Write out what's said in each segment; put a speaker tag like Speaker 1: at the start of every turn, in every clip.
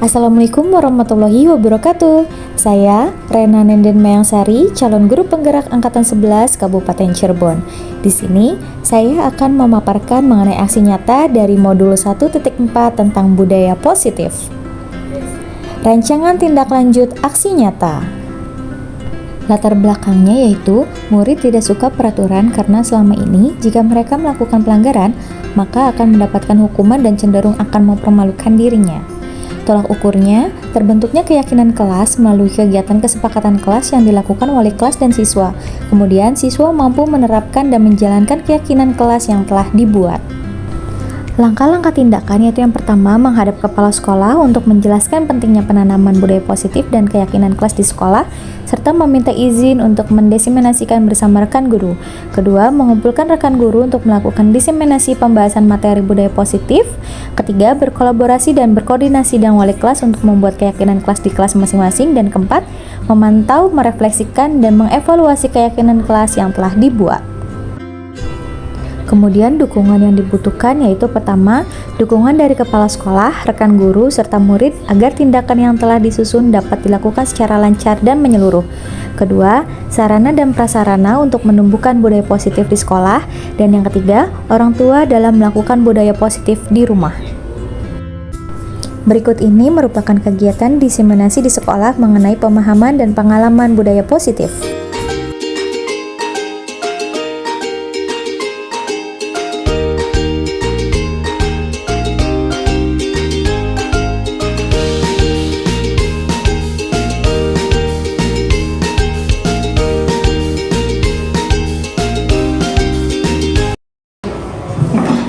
Speaker 1: Assalamualaikum warahmatullahi wabarakatuh. Saya Rena Nenden Mayangsari, calon guru penggerak angkatan 11 Kabupaten Cirebon. Di sini saya akan memaparkan mengenai aksi nyata dari modul 1.4 tentang budaya positif. Rancangan tindak lanjut aksi nyata. Latar belakangnya yaitu murid tidak suka peraturan karena selama ini jika mereka melakukan pelanggaran, maka akan mendapatkan hukuman dan cenderung akan mempermalukan dirinya. Tolak ukurnya, terbentuknya keyakinan kelas melalui kegiatan kesepakatan kelas yang dilakukan wali kelas dan siswa. Kemudian, siswa mampu menerapkan dan menjalankan keyakinan kelas yang telah dibuat. Langkah-langkah tindakan yaitu yang pertama, menghadap kepala sekolah untuk menjelaskan pentingnya penanaman budaya positif dan keyakinan kelas di sekolah, serta meminta izin untuk mendiseminasikan bersama rekan guru. Kedua, mengumpulkan rekan guru untuk melakukan diseminasi pembahasan materi budaya positif. Ketiga, berkolaborasi dan berkoordinasi dengan wali kelas untuk membuat keyakinan kelas di kelas masing-masing. Dan keempat, memantau, merefleksikan, dan mengevaluasi keyakinan kelas yang telah dibuat. Kemudian dukungan yang dibutuhkan yaitu pertama, dukungan dari kepala sekolah, rekan guru, serta murid agar tindakan yang telah disusun dapat dilakukan secara lancar dan menyeluruh. Kedua, sarana dan prasarana untuk menumbuhkan budaya positif di sekolah. Dan yang ketiga, orang tua dalam melakukan budaya positif di rumah. Berikut ini merupakan kegiatan diseminasi di sekolah mengenai pemahaman dan pengalaman budaya positif.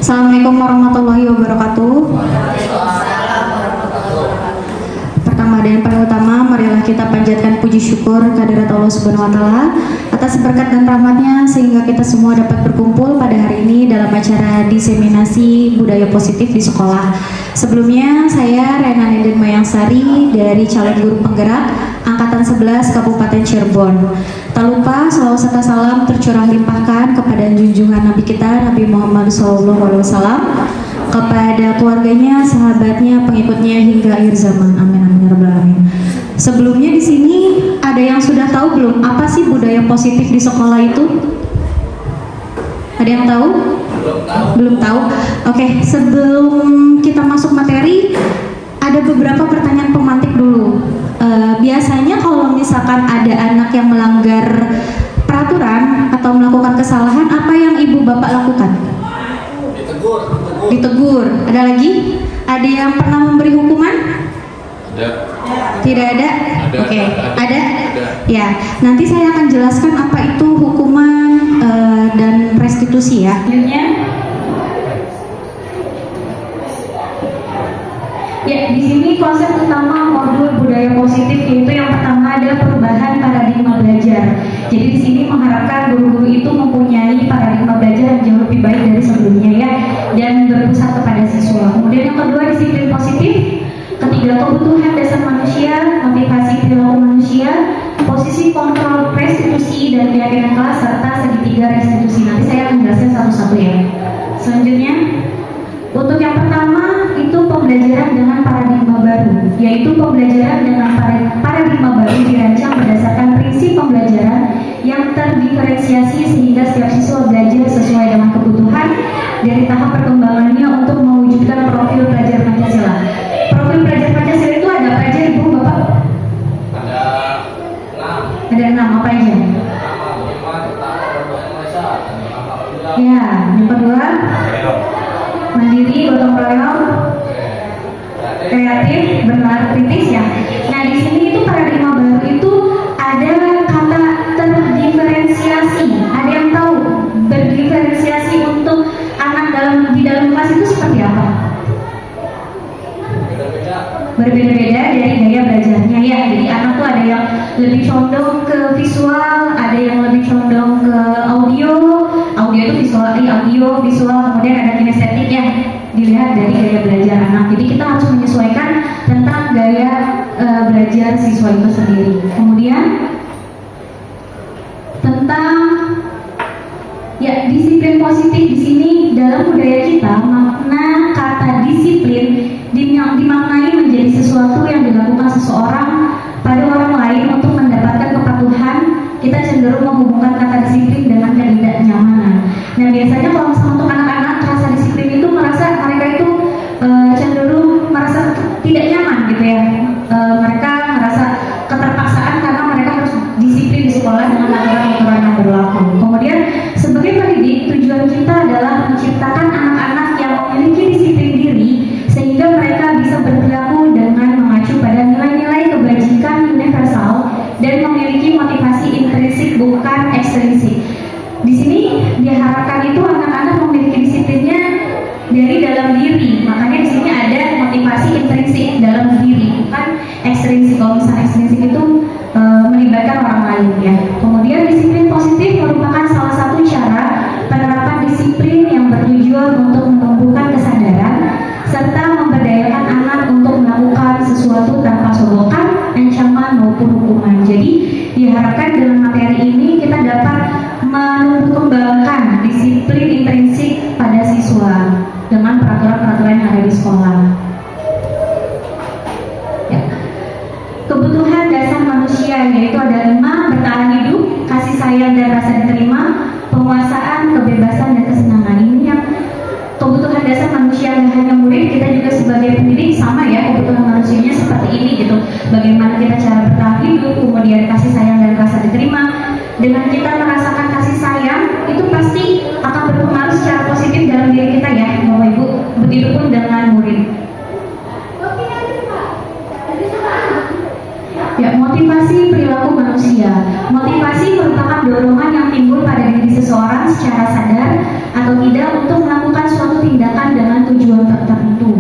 Speaker 2: Assalamualaikum warahmatullahi wabarakatuh. Pertama dan paling utama, marilah kita panjatkan puji syukur kehadirat Allah Subhanahu wa Ta'ala atas berkat dan rahmatnya sehingga kita semua dapat berkumpul pada hari ini dalam acara diseminasi budaya positif di sekolah. Sebelumnya, saya Rena Nenden Mayangsari dari calon guru penggerak angkatan 11 Kabupaten Cirebon. Tak lupa salawat serta salam tercurah limpahkan kepada junjungan Nabi kita Nabi Muhammad SAW, kepada keluarganya, sahabatnya, pengikutnya hingga akhir zaman. Amin amin ya rabbal alamin. Sebelumnya di sini ada yang sudah tahu belum apa sih budaya positif di sekolah itu? Ada yang tahu? Belum tahu. Oke, sebelum kita masuk materi, ada beberapa pertanyaan pemantik dulu. Biasanya kalau misalkan ada anak yang melanggar peraturan atau melakukan kesalahan, apa yang ibu bapak lakukan? Ditegur. Ada lagi? Ada yang pernah memberi hukuman?
Speaker 3: Ada.
Speaker 2: Tidak ada? Oke. Ada? Ya. Nanti saya akan jelaskan apa itu hukuman dan restitusi ya. Ya, di sini konsep utama modul budaya positif yaitu yang pertama ada perubahan paradigma belajar. Jadi di sini mengharapkan guru-guru itu mempunyai paradigma belajar yang jauh lebih baik dari sebelumnya ya, dan berpusat kepada siswa. Kemudian yang kedua disiplin positif. Ketiga, kebutuhan dasar manusia, motivasi perilaku manusia, posisi kontrol restitusi dan keyakinan kelas, serta segitiga restitusi. Nanti saya akan menjelaskan satu-satu ya. Selanjutnya, untuk yang pertama itu pembelajaran dengan paradigma baru, yaitu pembelajaran dengan paradigma baru dirancang berdasarkan prinsip pembelajaran yang terdiferensiasi sehingga setiap siswa belajar sesuai dengan kebutuhan dari tahap perkembangannya untuk mewujudkan profil pelajar Pancasila. Profil pelajar Pancasila itu ada apa aja ibu bapak? Ada 6 apa aja? Ya, yang kedua mandiri, gotong royong, kreatif, bernalar kritis ya. Nah di sini itu paradigma baru itu ada kata terdiferensiasi. Ada yang tahu berdiferensiasi untuk anak di dalam kelas itu seperti apa? Berbeda-beda dari gaya belajarnya ya. Jadi anak tuh ada yang lebih condong ke visual, ada yang lebih condong ke audio itu visual, kemudian ada kinestetik ya. Dilihat dari gaya belajar anak. Jadi kita harus menyesuaikan tentang gaya belajar siswa itu sendiri. Kemudian tentang ya disiplin positif di sini dalam budaya kita, makna kata disiplin dimaknai menjadi sesuatu intrinsik dalam diri, bukan ekstrinsik. Kalau misalnya ekstrinsik itu melibatkan orang lain ya. Kemudian disiplin positif merupakan salah satu cara penerapan disiplin yang bertujuan untuk menumbuhkan kesadaran serta memberdayakan anak untuk melakukan sesuatu tanpa sogokan, ancaman maupun hukuman. Jadi diharapkan dengan materi ini kita dapat menumbuh kembangkan disiplin intrinsik pada siswa dengan peraturan-peraturan yang ada di sekolah. Ya. Kebutuhan dasar manusia yaitu ada 5: bertahan hidup, kasih sayang dan rasa diterima, penguasaan, kebebasan dan kesenangan. Ini yang kebutuhan dasar manusia, nggak hanya murid, kita juga sebagai pendidik sama ya, kebutuhan manusianya seperti ini gitu. Bagaimana kita cara bertahan hidup, kemudian kasih sayang dan rasa diterima. Dengan kita merasakan kasih sayang, itu pasti akan berpengaruh secara positif dalam diri kita ya, Bapak Ibu. Begitu pun dengan murid. Ya, motivasi perilaku manusia. Motivasi merupakan dorongan yang timbul pada diri seseorang secara sadar atau tidak untuk melakukan suatu tindakan dengan tujuan tertentu.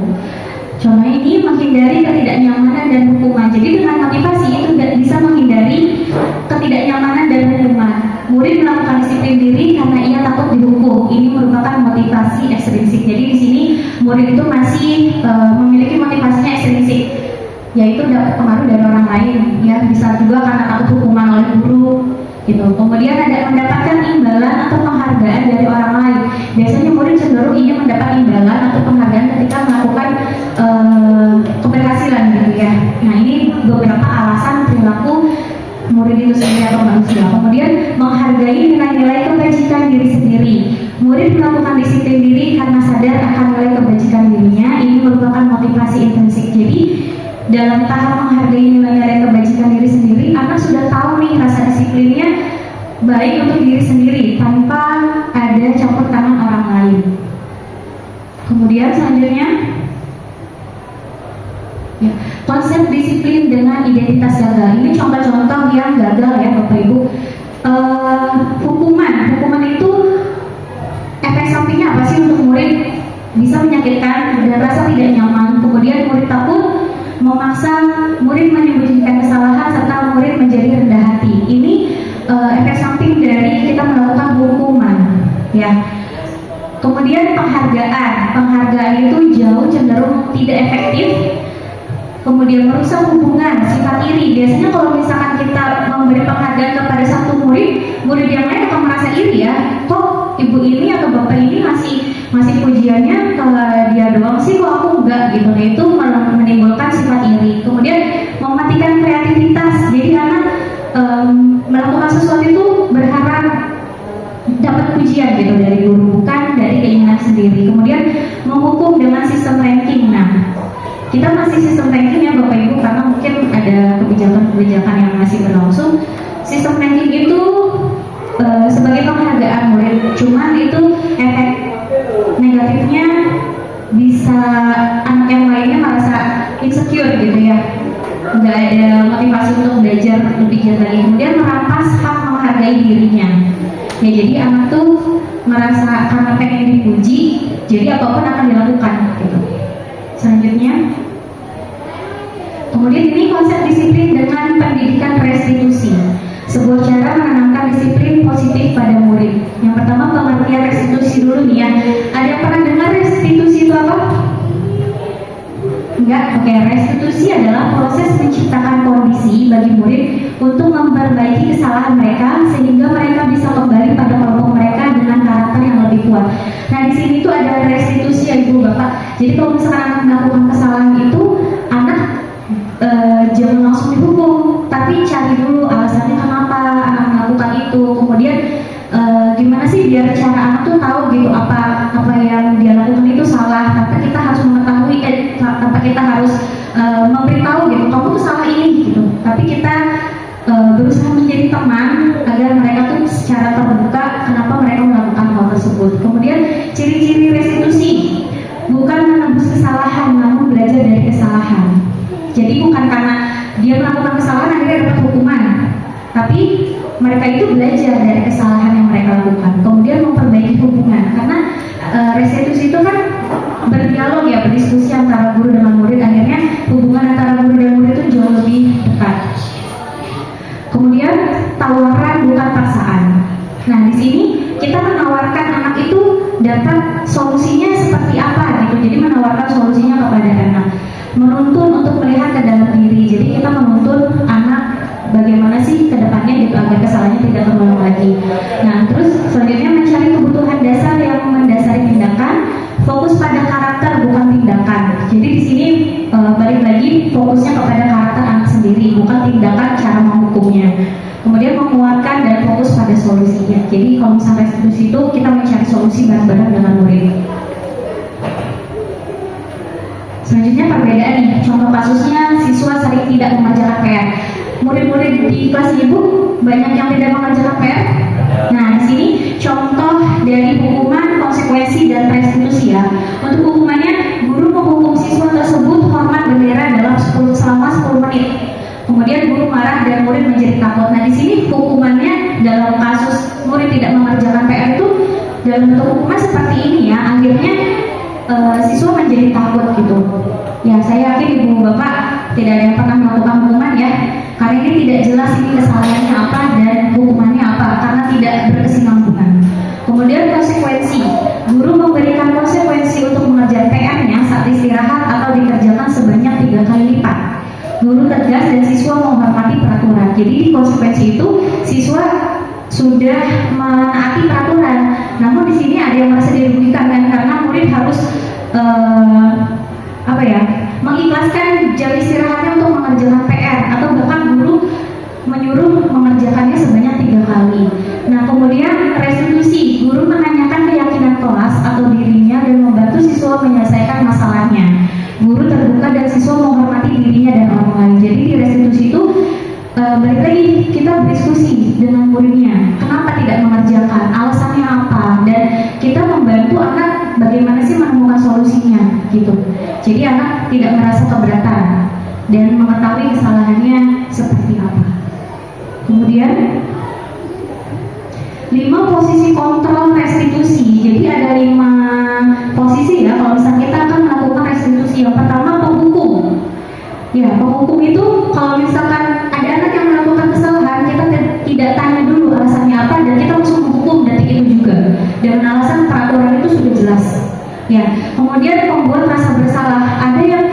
Speaker 2: Contoh ini menghindari ketidaknyamanan dan hukuman. Jadi dengan motivasi itu bisa menghindari ketidaknyamanan dan hukuman. Murid melakukan disiplin diri karena ia takut dihukum. Ini merupakan motivasi ekstrinsik. Jadi di sini murid itu masih memiliki motivasinya ekstrinsik, yaitu dapat pengaruh dari orang lain. Ya, bisa juga karena takut hukuman oleh guru. Gitu. Kemudian ada mendapatkan imbalan atau penghargaan dari orang lain. Biasanya murid cenderung ingin mendapat imbalan atau penghargaan ketika melakukan keberhasilan gitu ya. Nah, ini beberapa alasan perilaku murid itu sendiri atau manusia. Kemudian menghargai nilai-nilai kebajikan diri sendiri. Murid melakukan disiplin diri karena sadar akan nilai kebajikan dirinya. Ini merupakan motivasi intrinsik. Jadi dalam tahap menghargai nilai-nilai kebajikan diri sendiri, anak sudah tahu nih rasa disiplinnya baik untuk diri sendiri tanpa ada campur tangan orang lain. Kemudian selanjutnya ya, konsep disiplin dengan identitas gagal. Ini contoh-contoh yang gagal ya Bapak Ibu. Hukuman itu efek sampingnya apa sih untuk murid? Bisa menyakitkan, ada rasa tidak nyaman, kemudian murid takut, memaksa murid menyembunyikan kesalahan, serta murid menjadi rendah hati. Ini efek samping dari kita melakukan hukuman ya. Kemudian penghargaan itu jauh cenderung tidak efektif. Kemudian merusak hubungan, sifat iri. Biasanya kalau misalkan kita memberi penghargaan kepada satu murid yang lain akan merasa iri ya. Kok ibu ini atau bapak ini masih pujiannya ke dia doang sih, kok aku enggak gitu. Nah, itu menimbulkan sifat iri. Kemudian mematikan kreativitas. Jadi anak melakukan sesuatu itu berharap dapat pujian gitu dari guru, bukan dari keinginan sendiri. Kemudian menghukum dengan sistem ranking. Nah, kita masih sistem ranking ya Bapak Ibu, karena mungkin ada kebijakan-kebijakan yang masih berlangsung. Sistem ranking itu sebagai penghargaan murid, cuman itu efek negatifnya bisa anak yang lainnya merasa insecure gitu ya, nggak ada motivasi untuk belajar lebih giat lagi. Kemudian merampas hak menghargai dirinya ya, jadi anak tuh merasa karena pengen dipuji, jadi apapun akan dilakukan gitu. Selanjutnya, kemudian ini konsep disiplin dengan pendidikan restitusi, sebuah cara menanamkan disiplin positif pada murid. Yang pertama, pengertian restitusi dulu nih ya. Ada yang pernah dengar restitusi itu apa? Enggak? Oke, restitusi adalah proses menciptakan kondisi bagi murid untuk memperbaiki kesalahan mereka sehingga mereka bisa kembali pada kelompok mereka dengan karakter yang lebih kuat. Nah, di sini tuh ada restitusi ya Ibu Bapak. Jadi kalau misalkan anak melakukan kesalahan itu, anak jangan langsung dihukum, tapi cari dulu alasannya kenapa anak melakukan itu. Kemudian gimana sih biar cara anak tuh tahu gitu apa yang dia lakukan itu salah, tanpa kita harus mengetahui tanpa kita harus memberitahu gitu kamu tuh salah ini gitu. Tapi kita berusaha menjadi teman agar mereka tuh secara terbuka kenapa mereka melakukan hal tersebut. Kemudian ciri-ciri restitusi, bukan menebus kesalahan namun belajar dari kesalahan. Jadi bukan karena dia melakukan kesalahan akhirnya dapat hukuman, tapi mereka itu belajar dari kesalahan yang mereka lakukan, kemudian memperbaiki hubungan. Karena restitusi itu kan berdialog ya, berdiskusi antara guru dengan murid, akhirnya hubungan melihat ke dalam diri. Jadi kita menuntun anak bagaimana sih ke depannya gitu agar kesalahannya tidak terulang lagi. Nah, terus selanjutnya mencari kebutuhan dasar yang mendasari tindakan, fokus pada karakter bukan tindakan. Jadi di sini balik lagi fokusnya kepada karakter anak sendiri, bukan tindakan cara menghukumnya. Kemudian menguatkan dan fokus pada solusinya. Jadi kalau misalnya restitusi itu kita mencari solusi bareng-bareng dengan murid. Selanjutnya perbedaan nih, contoh kasusnya siswa sering tidak mengerjakan PR. Murid-murid di kelas ibu banyak yang tidak mengerjakan PR. Nah, di sini contoh dari hukuman, konsekuensi, dan restitusi ya. Untuk hukumannya, guru menghukum siswa tersebut hormat bendera selama 10 menit. Kemudian guru marah dan murid menjadi takut. Nah, di sini hukumannya dalam kasus murid tidak mengerjakan PR itu dalam bentuk hukuman seperti ini ya. Akhirnya siswa menjadi takut gitu. Ya, saya yakin ibu bapak tidak ada yang pernah melakukan hukuman ya. Karena ini tidak jelas ini kesalahannya apa dan hukumannya apa karena tidak berkesinambungan. Kemudian konsekuensi, guru memberikan konsekuensi untuk mengerjakan PR-nya saat istirahat atau dikerjakan sebanyak 3 kali lipat. Guru tegas dan siswa menghormati peraturan. Jadi di konsekuensi itu siswa sudah menaati peraturan. Namun di sini ada yang merasa dirugikan kan karena murid harus mengikhlaskan jam istirahatnya untuk mengerjakan PR atau bahkan guru menyuruh mengerjakannya sebanyak 3 kali. Nah, kemudian restitusi, guru menanyakan keyakinan kelas atau dirinya dan membantu siswa menyelesaikan masalahnya. Guru terbuka dan siswa menghormati dirinya dan orang lain. Jadi di restitusi itu balik lagi kita berdiskusi dengan muridnya, kenapa tidak mengerjakan, alasannya apa, dan kita membantu anak bagaimana sih menemukan solusinya gitu. Jadi anak tidak merasa keberatan dan mengetahui kesalahannya seperti apa. Kemudian 5 posisi kontrol restitusi. Jadi ada 5 posisi ya kalau misalnya kita akan melakukan restitusi. Yang pertama penghukum. Ya, penghukum itu kalau misalkan ada anak yang melakukan kesalahan, kita tidak tanya dulu alasannya apa dan kita langsung menghukum detik itu juga dengan alasan peraturan itu sudah jelas. Ya, kemudian membuat rasa bersalah. Ada yang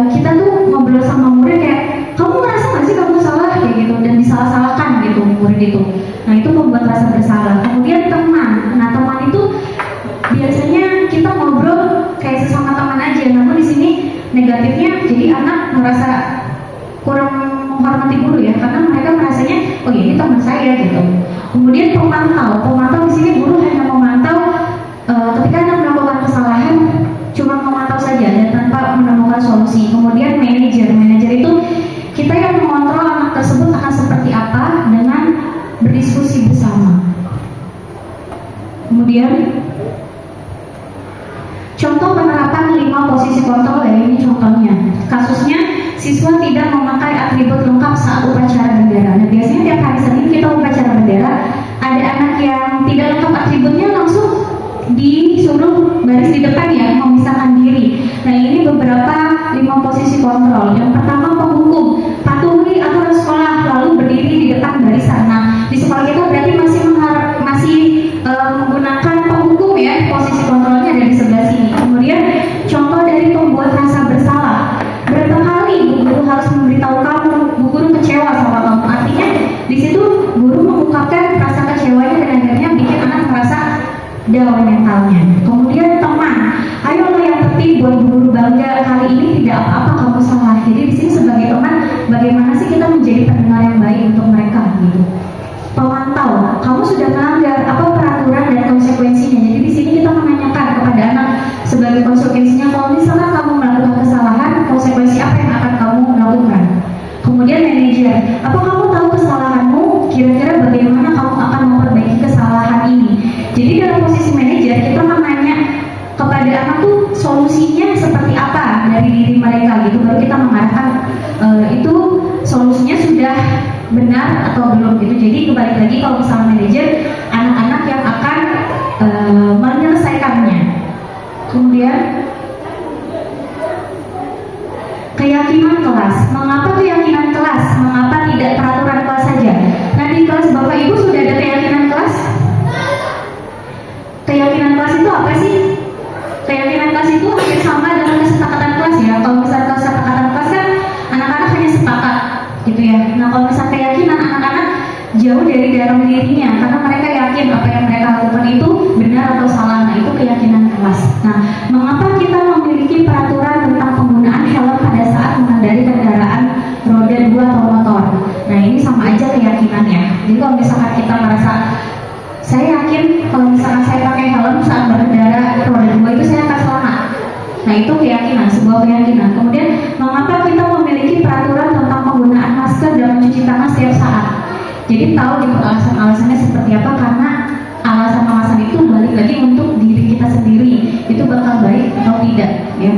Speaker 2: kita tuh ngobrol sama murid kayak, kamu merasa nggak sih kamu salah kayak gitu dan disalah-salahkan gitu murid itu. Nah, itu membuat rasa bersalah. Kemudian teman. Nah, teman itu biasanya kita ngobrol kayak sesama teman aja. Namun di sini negatifnya jadi anak merasa kurang menghormati guru ya karena mereka merasanya oh ya ini teman saya gitu. Kemudian pemantau di sini guru hanya memantau ketika anak melakukan kesalahan cuma memantau saja dan tanpa menemukan solusi. Kemudian manajer itu kita yang mengontrol anak tersebut akan seperti apa dengan berdiskusi bersama. Kemudian contoh penerapan 5 posisi kontrol ya, ini contohnya. Kasusnya siswa tidak memakai atribut lengkap saat upacara bendera. Nah, biasanya tiap hari Senin kita upacara bendera, ada anak yang tidak lengkap atributnya langsung disuruh baris di depan ya, memisahkan diri. Nah, ini beberapa 5 posisi kontrol. Yang pertama penghukum, patuhi aturan sekolah lalu berdiri di depan barisan. Nah, di sekolah kita berarti masih menggunakan penghukum ya, posisi kontrolnya ada di sebelah sini. Kemudian contoh dari pembuat rasa bersalah. Berapa kali guru harus memberitahu kamu, guru kecewa sama kamu. Artinya di situ guru mengungkapkan rasa kecewanya dan akhirnya bikin anak merasa down mentalnya. Kemudian teman, ayolah yang penting buat guru bangga kali ini tidak apa-apa kamu salah. Jadi di sini sebagai teman, bagaimana sih kita menjadi pendengar yang baik untuk mereka gitu. Pemantau, kamu sudah melanggar apa peraturan dan konsekuensinya. Jadi di sini kita menanyakan kepada anak sebagai konsekuensinya, kalau misalnya kamu melakukan kesalahan, konsekuensi apa yang akan kamu lakukan. Kemudian manajer, apa kamu tahu kesalahanmu? Kira-kira bagaimana kamu akan memperbaiki kesalahan ini? Jadi dalam posisi manajer kita menanya kepada anak tuh solusinya seperti apa dari diri mereka gitu, baru kita mengarahkan itu solusinya sudah benar atau belum gitu. Jadi kembali lagi kalau misalnya manajer, anak-anak yang akan menyelesaikannya. Kemudian keyakinan kelas. Mengapa keyakinan kelas? Mengapa tidak peraturan kelas saja? Nah, di kelas Bapak Ibu sudah ada keyakinan kelas? Keyakinan kelas itu apa sih? Keyakinan kelas itu hampir sama dengan kesepakatan kelas ya. Kalau misalnya kesepakatan kelas kan jauh dari dalam dirinya, karena mereka yakin apa yang mereka lakukan itu benar atau salah. Nah, itu keyakinan kelas. Nah, mengapa kita memiliki peraturan tentang penggunaan helm pada saat mengendarai kendaraan roda 2 atau motor? Nah, ini sama aja keyakinannya. Jadi kalau misalkan kita merasa, saya yakin kalau misalkan saya pakai helm saat berkendara roda 2 itu saya akan selamat. Nah, itu keyakinan, sebuah keyakinan. Kemudian, mengapa kita memiliki peraturan tentang penggunaan masker dan mencuci tangan setiap saat? Jadi tahu gitu alasan-alasannya seperti apa, karena alasan-alasan itu balik lagi untuk diri kita sendiri, itu bakal baik atau tidak, ya.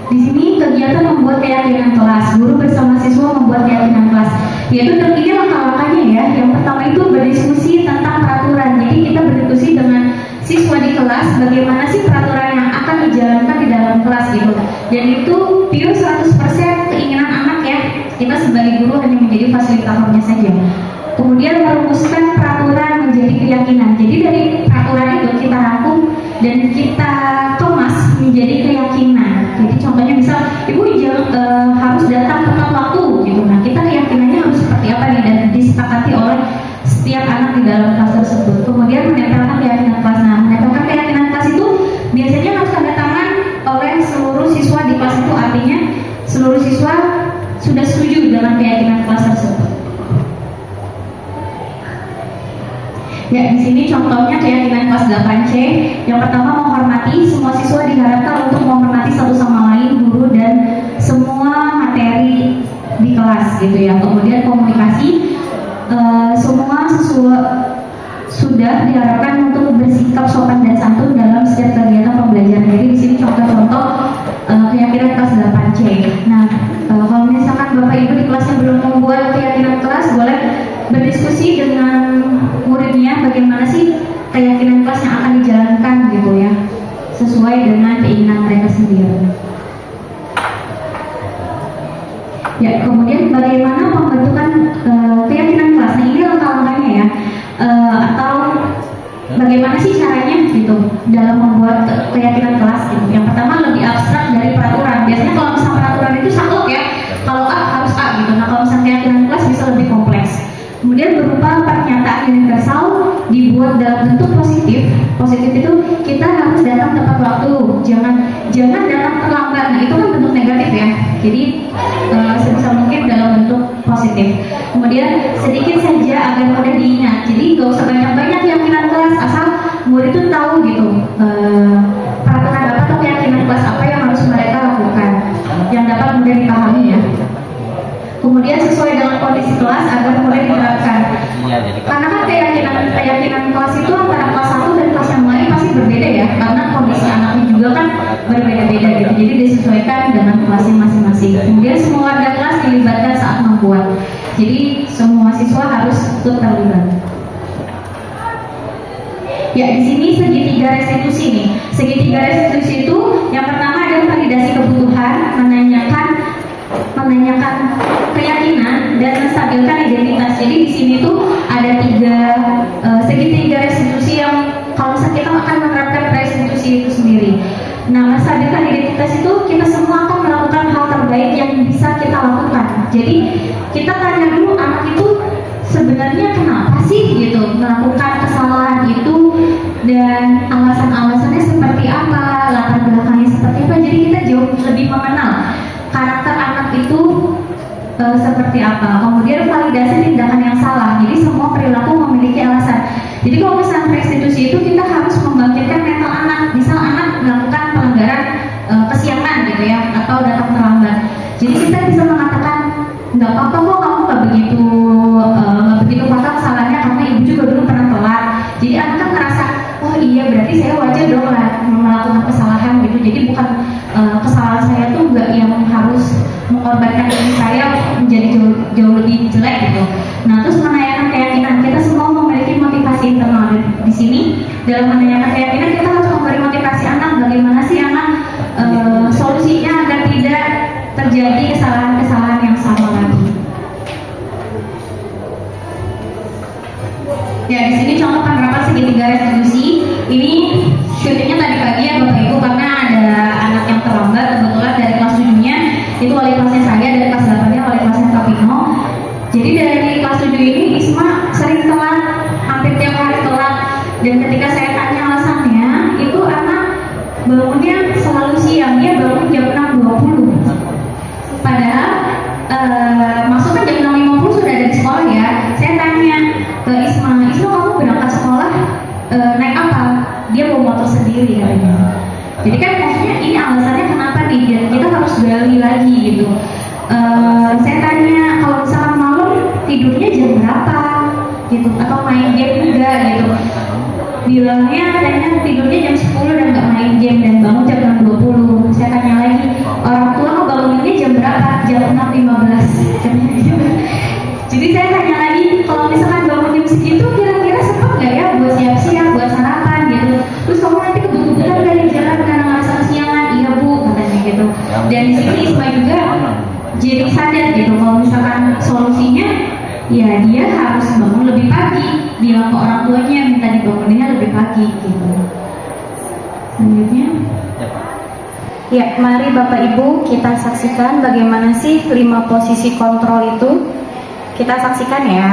Speaker 2: Di sini kegiatan membuat keyakinan kelas, guru bersama siswa membuat keyakinan kelas, yaitu terdiri langkah-langkahnya ya. Yang pertama itu berdiskusi tentang peraturan. Jadi kita berdiskusi dengan siswa di kelas bagaimana sih peraturan yang akan dijalankan di dalam kelas gitu. Dan itu pure 100% keinginan anak ya. Kita sebagai guru hanya menjadi fasilitatornya saja. Kemudian merumuskan peraturan menjadi keyakinan. Jadi dari peraturan itu kita rangkum dan kita kemas menjadi keyakinan. Jadi contohnya misal ibu harus datang tepat waktu gitu. Nah, kita keyakinannya harus seperti apa nih, dan disepakati oleh setiap anak di dalam kelas tersebut. Kemudian menempelkan keyakinan kelas. Nah, menempelkan keyakinan kelas itu biasanya harus tanda tangan oleh seluruh siswa di kelas itu, artinya seluruh siswa sudah setuju dengan keyakinan kelas tersebut. Ya, di sini contohnya keyakinan kelas 8C. Yang pertama, menghormati. Semua siswa diharapkan untuk menghormati satu sama lain, guru dan semua materi di kelas gitu ya. Kemudian komunikasi, semua siswa sudah diharapkan untuk bersikap sopan dan santun dalam setiap kegiatan pembelajaran. Jadi di sini contoh-contoh keyakinan kelas 8C. Nah, kalau misalkan Bapak Ibu di kelasnya belum membuat keyakinan kelas, boleh berdiskusi dengan muridnya bagaimana sih keyakinan kelas yang akan dijalankan gitu ya, sesuai dengan keinginan mereka sendiri. Ya, kemudian bagaimana pembentukan keyakinan kelas. Nah, ini langkah-langkahnya ya, atau bagaimana sih caranya gitu dalam membuat keyakinan kelas gitu. Yang pertama, lebih abstrak dari peraturan. Biasanya kalau misalnya peraturan itu saklek ya, kalau A harus A gitu. Nah, kalau misalnya keyakinan kelas bisa lebih kompleks. Kemudian berupa pernyataan universal, dibuat dalam bentuk positif. Positif itu kita harus datang tepat waktu, jangan datang terlambat. Nah, itu kan bentuk negatif ya. Jadi sebisa mungkin dalam bentuk positif. Kemudian sedikit saja agar mudah diingat. Jadi gak usah banyak-banyak keyakinan kelas, asal murid itu tahu gitu peraturan apa atau keyakinan kelas apa yang harus mereka lakukan, yang dapat mudah dipahami ya. Kemudian sesuai dengan kondisi kelas agar mulai diterapkan. Karena kan keyakinan kelas itu antara kelas 1 dan kelas yang lain pasti berbeda ya, karena kondisi anaknya juga kan berbeda-beda gitu. Jadi disesuaikan dengan kelasnya masing-masing. Kemudian semua warga kelas dilibatkan saat membuat. Jadi semua siswa harus ikut terlibat. Ya, di sini segitiga restitusi nih. Segitiga restitusi itu yang pertama adalah validasi kebutuhan, menanyakan keyakinan dan menstabilkan identitas. Jadi di sini tuh ada segitiga restitusi yang kalau misalnya kita akan menerapkan restitusi itu sendiri. Nah, menstabilkan identitas itu kita semua akan melakukan hal terbaik yang bisa kita lakukan. Jadi kita tanya dulu anak itu sebenarnya kenapa sih gitu melakukan kesalahan itu, dan alasan-alasannya seperti apa, latar belakangnya seperti apa. Jadi kita jauh lebih mengenal karakter anak itu seperti apa. Kemudian validasi tindakan yang salah. Jadi semua perilaku memiliki alasan. Jadi kalau misalnya restitusi itu kita harus membangkitkan mental anak. Misal anak melakukan pelanggaran kesiangan gitu ya, atau datang terlambat. Jadi kita bisa mengatakan nggak apa-apa kok kamu nggak begitu fatal kesalahannya, karena ibu juga dulu pernah telat. Jadi anak kan merasa, oh iya berarti saya wajar dong lah melakukan kesalahan gitu. Jadi bukan kesalahan saya tuh nggak yang harus mengorbankan diri saya menjadi jauh lebih jelek gitu. Nah, terus menanyakan keyakinan, kita semua memiliki motivasi internal. Di sini dalam menanyakan keyakinan kita harus memberi motivasi anak, bagaimana sih anak solusinya agar tidak terjadi kesalahan-kesalahan yang sama lagi. Ya, di sini contoh penerapan segitiga restitusi. Ini syutingnya tadi pagi ya Bapak Ibu, karena ada anak yang terlambat kebetulan dari kelas 7-nya itu wali kelasnya saya, dari kelas 8-nya wali kelasnya kerjanya selalu siang, dia bangun jam 6.20. Padahal masuk kan jam 6.50 sudah ada di sekolah ya. Saya tanya ke Isma, kamu berangkat sekolah naik apa? Dia bawa motor sendiri katanya. Jadi kan maksudnya ini alasannya kenapa nih, dan kita harus gali lagi gitu. Saya tanya kalau misalkan malam tidurnya jam berapa gitu, atau main game juga gitu. Bilangnya katanya tidurnya jam 10 dan nggak main game dan bangun jam 6.20. Saya tanya lagi, orang tua bangunnya jam berapa? Jam 6.15. Jadi saya tanya lagi, kalau misalkan bangun jam segitu kira-kira sempat nggak ya buat siap-siap, buat sarapan gitu. Terus kamu nanti kebetulan dari jalan karena ngerasa kesiangan. Iya bu, katanya gitu. Dan di sini Isma juga jadi sadar gitu, kalau misalkan solusinya ya dia harus bangun lebih pagi, bilang ke orang tuanya minta dibanguninnya lebih pagi gitu. Selanjutnya ya, mari Bapak Ibu kita saksikan bagaimana sih 5 posisi kontrol itu. Kita saksikan ya.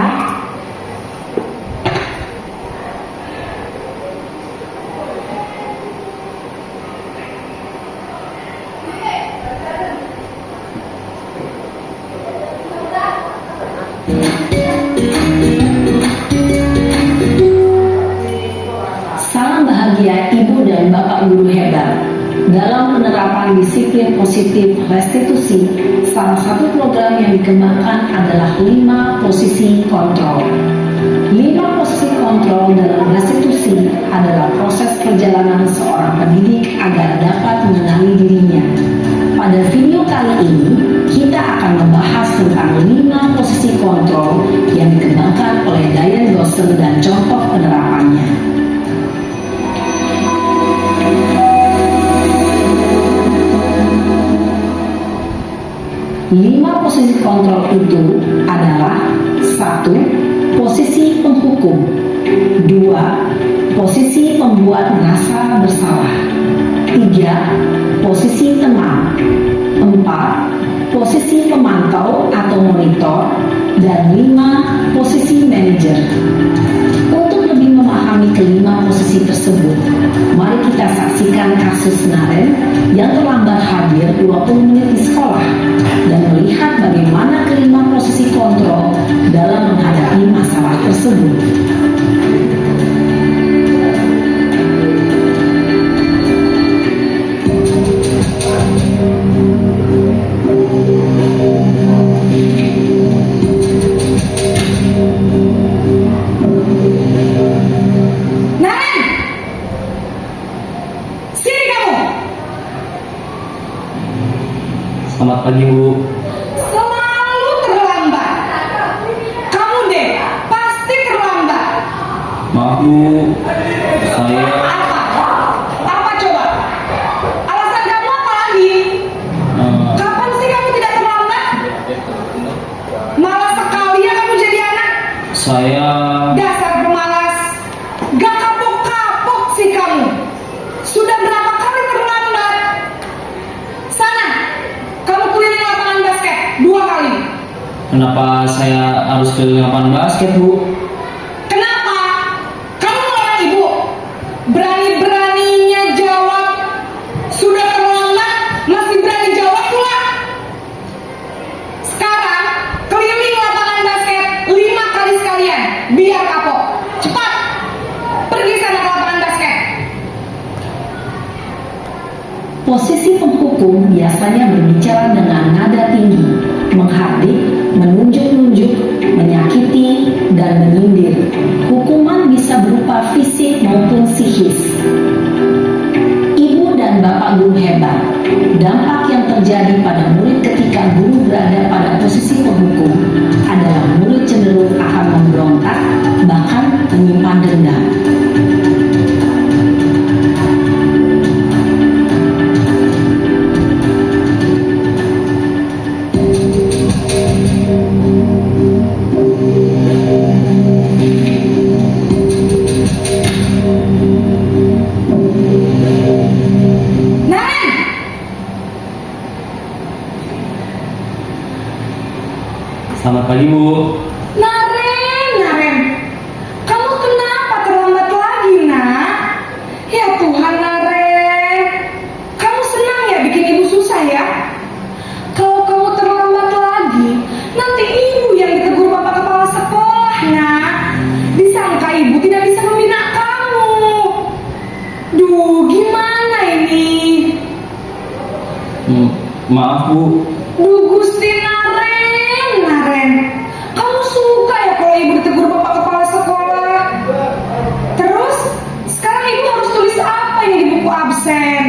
Speaker 3: Salam bahagia Ibu dan Bapak Guru hebat. Dalam penerapan disiplin positif restitusi, salah satu program yang dikembangkan adalah 5 posisi kontrol. 5 posisi kontrol dalam restitusi adalah proses perjalanan seorang pendidik agar dapat mengenali dirinya. Pada video kali ini, kita akan membahas tentang 5 posisi kontrol yang dikembangkan oleh Diane Dawson dan contoh penerapannya. 5 posisi kontrol itu adalah 1. Posisi penghukum, 2. Posisi pembuat merasa bersalah, 3. Posisi teman, 4. Posisi pemantau atau monitor, dan 5. Posisi manajer. Untuk lebih memahami kelima posisi tersebut, mari kita saksikan kasus Naren yang terlambat hadir 20 menit di sekolah dan melihat bagaimana kelima posisi kontrol dalam menghadapi masalah tersebut.
Speaker 4: Selamat pagi Bu.
Speaker 3: Selalu terlambat. Kamu deh pasti terlambat.
Speaker 4: Maaf Bu, saya
Speaker 3: Apa coba? Alasan kamu apa lagi? Kapan sih kamu tidak terlambat? Malas sekali ya kamu jadi anak.
Speaker 4: saya
Speaker 3: Dasar pemalas. Gak kapok-kapok sih kamu. Sudah berapa kali terlambat? Sana, kamu keliling lapangan basket 2 kali.
Speaker 4: kenapa saya harus ke lapangan basket Bu?
Speaker 3: Kenapa? Kamu melarang ibu? Berani-beraninya jawab. Sudah terlambat, masih berani jawab pula. Sekarang, keliling lapangan basket 5 kali sekalian. Biar kapok. Cepat. Pergi sana ke lapangan basket. Posisi penghukum biasanya berbicara dengan nada tinggi, menghardik, menunjuk-nunjuk, menyakiti, dan menyindir. Hukuman bisa berupa fisik maupun psikis. Ibu dan Bapak Guru hebat, dampak yang terjadi pada murid ketika guru berada pada posisi penghukum adalah murid cenderung akan memberontak, bahkan menyimpan dendam.
Speaker 4: Selamat pagi Bu.
Speaker 3: Naren, kamu kenapa terlambat lagi, nak? Ya Tuhan, Naren,
Speaker 4: Maaf Bu.
Speaker 3: Duh Gusti Naren. Kamu suka ya kalau ibu ditegur bapak kepala sekolah? Terus, sekarang ibu harus tulis apa ini di buku absen?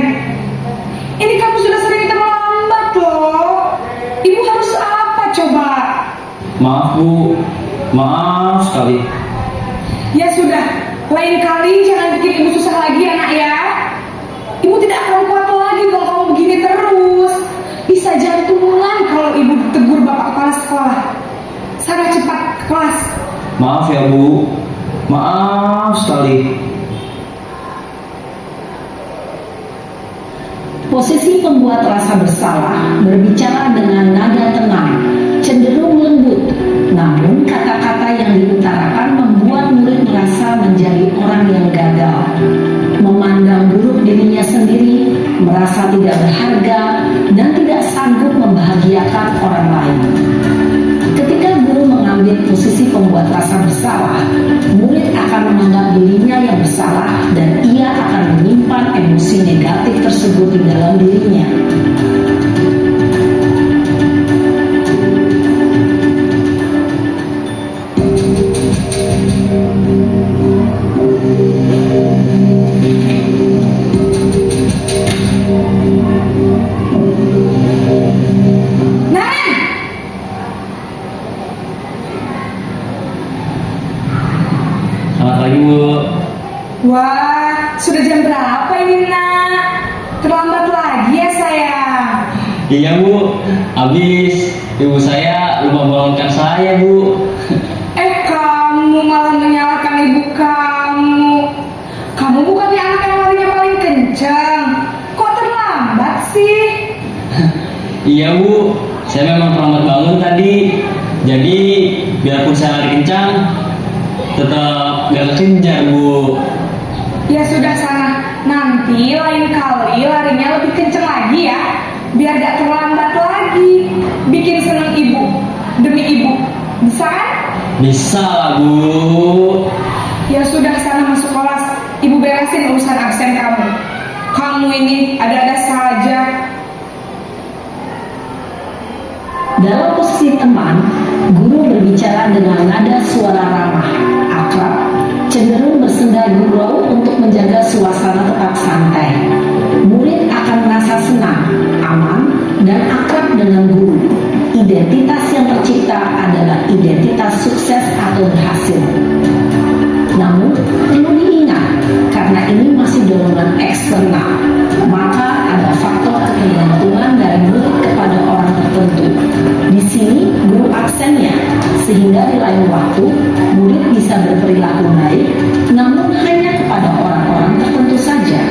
Speaker 3: Ini kamu sudah sering terlambat loh. Ibu harus apa coba?
Speaker 4: Maaf Bu. Maaf sekali.
Speaker 3: Ya sudah, lain kali jangan bikin ibu susah lagi ya nak ya. Ibu tidak akan kuat lagi kalau kamu begini terus. Bisa jantungan kalau ibu tegur bapak kepala sekolah. Sana cepat ke kelas.
Speaker 4: Maaf ya Bu. Maaf sekali.
Speaker 3: Posisi pembuat rasa bersalah berbicara dengan nada tenang, cenderung lembut. Namun kata-kata yang diutarakan membuat murid merasa menjadi orang yang gagal, memandang buruk dirinya sendiri, merasa tidak berharga, dan tidak sanggup membahagiakan orang lain. Ketika guru mengambil posisi pembuat rasa bersalah, murid akan menganggap dirinya yang bersalah dan ia akan menyimpan emosi negatif tersebut di dalam dirinya.
Speaker 4: Selamat pagi Bu.
Speaker 3: Wah, sudah jam berapa ini nak? Terlambat lagi ya sayang.
Speaker 4: Iya Bu. Habis ibu saya lupa bangunkan saya Bu.
Speaker 3: Kamu malah menyalahkan ibu kamu. Kamu bukannya anak yang larinya paling kencang. Kok terlambat sih?
Speaker 4: Iya Bu. Saya memang terlambat bangun tadi. Jadi biarpun saya lari kencang, tetap gak kekejar Bu.
Speaker 3: Ya sudah sana. Nanti lain kali larinya lebih kencang lagi ya. Biar gak terlambat lagi. Bikin seneng ibu. Demi ibu. Bisa kan?
Speaker 4: Bisa lah Bu.
Speaker 3: Ya sudah sana masuk kelas. Ibu beresin urusan absen kamu. Kamu ini ada-ada saja. Dalam posisi teman, guru berbicara dengan nada suara ramah, akrab, cenderung bersenda gurau untuk menjaga suasana tetap santai. Murid akan merasa senang, aman, dan akrab dengan guru. Identitas yang tercipta adalah identitas sukses atau berhasil. Namun, perlu diingat, karena ini masih dorongan eksternal, maka ada faktor ketergantungan dari murid kepada orang tertentu. Di sini, guru absennya, sehingga di lain waktu, murid bisa berperilaku baik, namun hanya kepada orang-orang tertentu saja.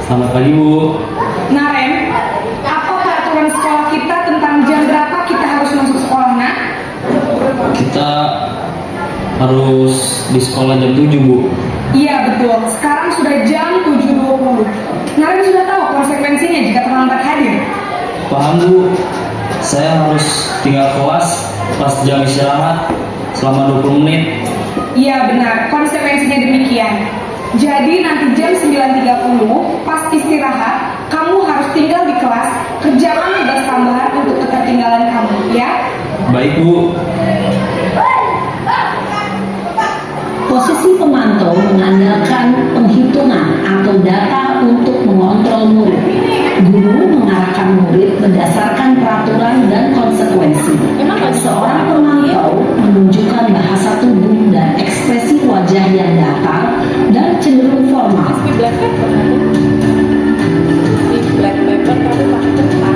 Speaker 4: Selamat pagi Bu.
Speaker 3: Naren, apa peraturan sekolah kita tentang jam berapa kita harus masuk sekolah, nak?
Speaker 4: Kita harus di sekolah jam 7 Bu.
Speaker 3: Iya betul, sekarang sudah jam 7.20. Naren sudah tahu konsekuensinya jika terlambat hadir.
Speaker 4: Paham Bu. Saya harus tinggal kelas pas jam istirahat selama 20 menit.
Speaker 3: Iya benar, konsekuensinya demikian. Jadi nanti jam 9.30 pas istirahat, kamu harus tinggal di kelas, kerjakan tugas tambahan untuk ketertinggalan kamu, ya?
Speaker 4: Baik Bu.
Speaker 3: Posisi pemantau mengandalkan penghitungan atau data untuk mengontrol murid. Guru mengarahkan murid berdasarkan peraturan dan konsekuensi. Seorang pemantau menunjukkan bahasa tubuh dan ekspresi wajah yang datar dan cenderung formal.
Speaker 5: Di black paper kamu pakai centang.